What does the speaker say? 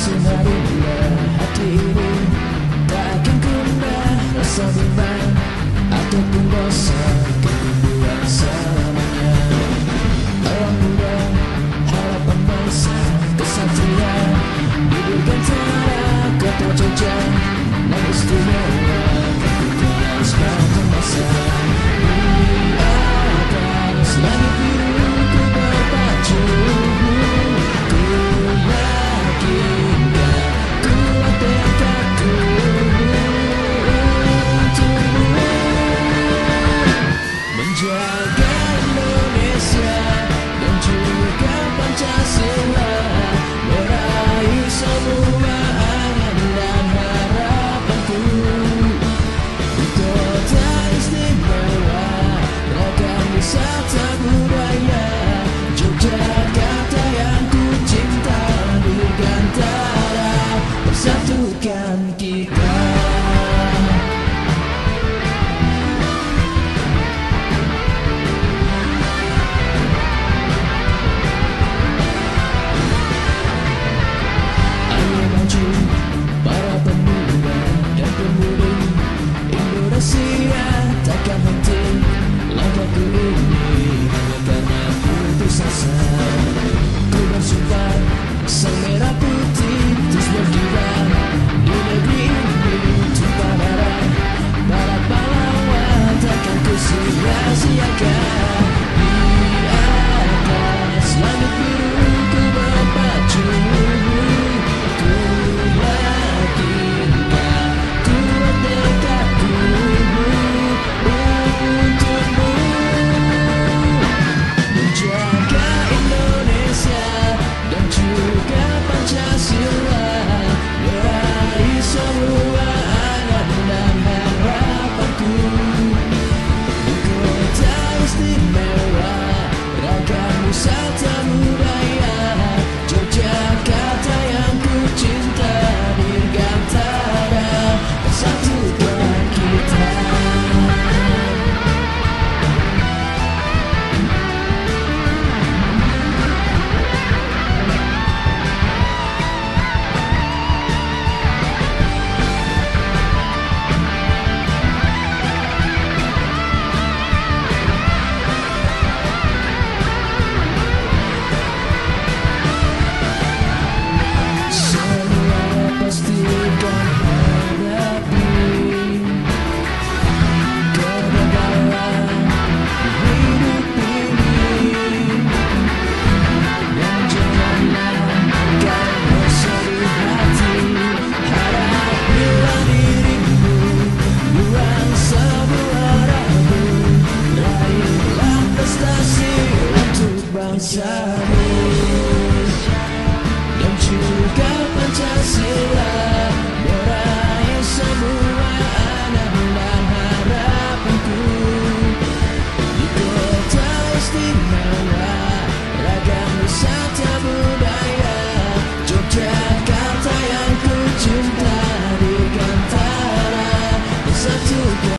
Sebenarnya hati ini tak akan pernah rasa bimbang ataupun bosan kerinduan selamanya. Orang muda, harapan masa, kesatria diberikan cara kota Jogja, dan istimewa keputihan sepanjang masa. Di atas langit biru ku berpacu, ku yakinkan kuat tekadku untukmu menjaga Indonesia dan juga Pancasila, meraih semua angan dan harapanku. Di kota istimewa, ragam wisata budaya Yogyakarta yang ku cinta, dirgantara persatukan kita. Ayo maju para pemuda dan pemudi Indonesia, takkan henti langkahku ini hanya karena putus asa. Ku bersumpah sang merah putih terus berkibar di negeri ini tumpah darah para pahlawan, takkan ku sia-siakan. Di atas langit biru ku berpacu, ku yakinkan kuat tekadku untukmu menjaga Indonesia dan juga Pancasila, meraih semua angan dan harapanku. Di kota istimewa, ragam wisata budaya Yogyakarta yang ku cinta, dirgantara persatukan kita. Semua pasti akan hadapi kegagalan hidup ini, dan janganlah kau bersedih hati. Hadapilah dirimu, buang semua ragu, raihlah prestasi untuk bangsamu dan juga Pancasila.